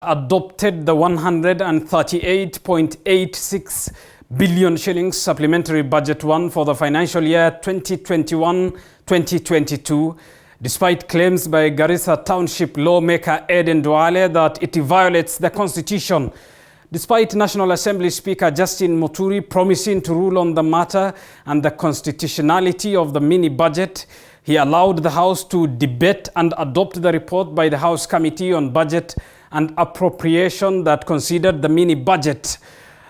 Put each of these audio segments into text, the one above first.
adopted the 138.86 billion shillings supplementary budget 1 for the financial year 2021-2022, despite claims by Garissa Township lawmaker Aden Duale that it violates the constitution. Despite National Assembly Speaker Justin Muturi promising to rule on the matter and the constitutionality of the mini-budget, he allowed the House to debate and adopt the report by the House Committee on Budget and Appropriation that considered the mini-budget.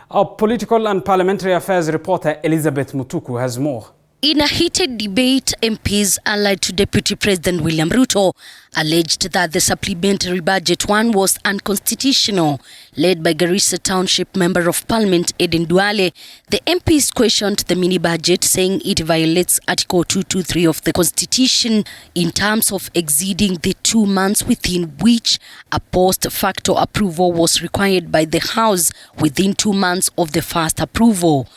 Our political and parliamentary affairs reporter Elizabeth Mutuku has more. In a heated debate, MPs allied to Deputy President William Ruto alleged that the supplementary budget 1 was unconstitutional. Led by Garissa Township Member of Parliament Aden Duale, the MPs questioned the mini-budget, saying it violates Article 223 of the Constitution in terms of exceeding the 2 months within which a post-facto approval was required by the House within 2 months of the first approval.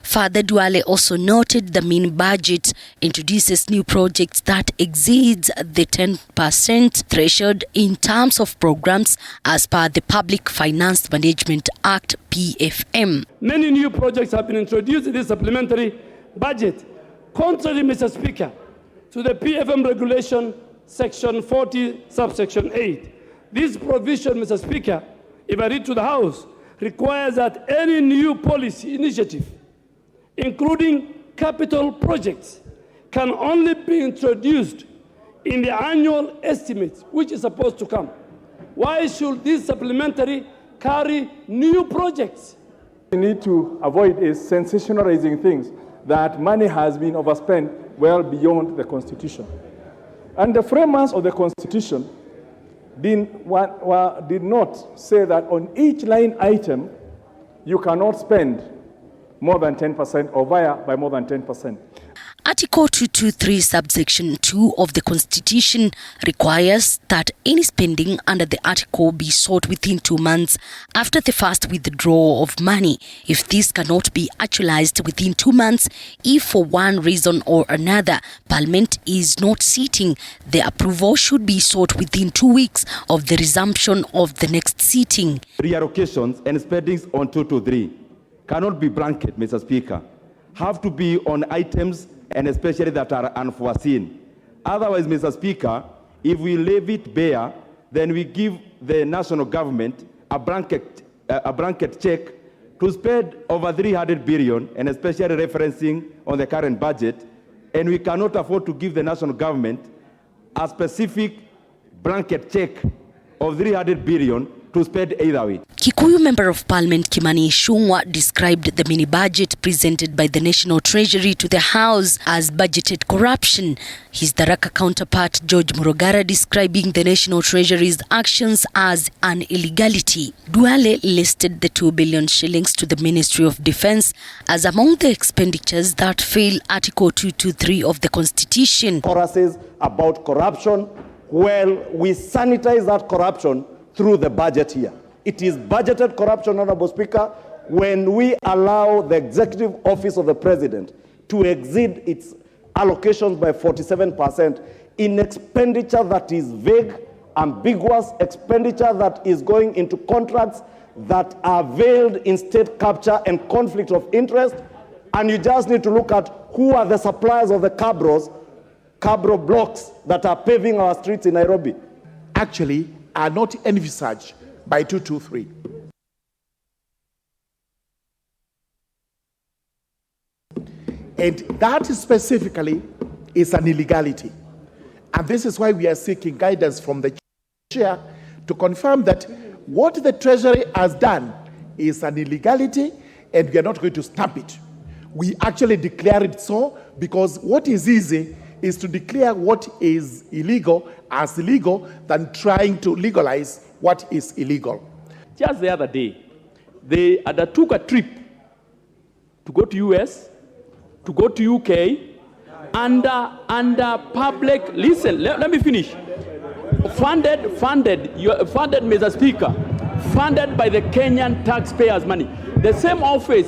Further, Duale also noted the mini-budget introduces new projects that exceeds the 10% threshold in terms of programs as per the Public Finance Management Act (PFM). Many new projects have been introduced in this supplementary budget, contrary, Mr. Speaker, to the PFM regulation section 40 subsection 8. This provision, Mr. Speaker, if I read to the House, requires that any new policy initiative, including capital projects, can only be introduced in the annual estimates, which is supposed to come. Why should this supplementary carry new projects? We need to avoid is sensationalizing things, that money has been overspent well beyond the Constitution. And the framers of the Constitution did not say that on each line item you cannot spend more than 10% or via by more than 10%. Article 223 subsection 2 of the Constitution requires that any spending under the article be sought within 2 months after the first withdrawal of money. If this cannot be actualized within 2 months, if for one reason or another Parliament is not sitting, the approval should be sought within 2 weeks of the resumption of the next sitting. Reallocations and spendings on 223 cannot be blanket, Mr. Speaker. Have to be on items and especially that are unforeseen. Otherwise, Mr. Speaker, if we leave it bare, then we give the national government a blanket check to spend over 300 billion, and especially referencing on the current budget, and we cannot afford to give the national government a specific blanket check of 300 billion to spend either way. Kikuyu Member of Parliament Kimani Ichung'wah described the mini-budget presented by the National Treasury to the House as budgeted corruption. His Tharaka counterpart George Murogara describing the National Treasury's actions as an illegality. Duale listed the 2 billion shillings to the Ministry of Defence as among the expenditures that fail Article 223 of the Constitution. Choruses about corruption, well, we sanitize that corruption through the budget here. It is budgeted corruption, Honorable Speaker, when we allow the Executive Office of the President to exceed its allocations by 47% in expenditure that is vague, ambiguous, expenditure that is going into contracts that are veiled in state capture and conflict of interest. And you just need to look at who are the suppliers of the cabro blocks that are paving our streets in Nairobi. Actually, are not envisaged by 223. And that specifically is an illegality. And this is why we are seeking guidance from the chair to confirm that what the Treasury has done is an illegality, and we are not going to stamp it. We actually declare it so because what is easy is to declare what is illegal as illegal than trying to legalize what is illegal. Just the other day, they undertook a trip to go to US, to go to UK, under public, listen, let me finish. Funded, Mr. Speaker, funded by the Kenyan taxpayers' money. The same office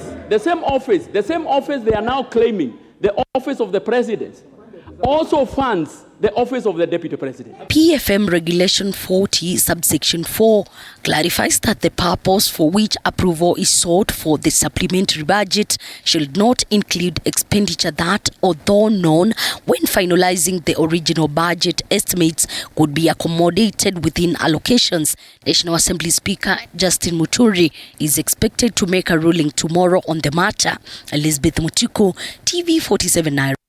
they are now claiming, the office of the president. also funds the office of the Deputy President. PFM Regulation 40, subsection 4, clarifies that the purpose for which approval is sought for the supplementary budget should not include expenditure that, although known when finalizing the original budget estimates, could be accommodated within allocations. National Assembly Speaker Justin Muturi is expected to make a ruling tomorrow on the matter. Elizabeth Mutiko, TV 47 Nairobi.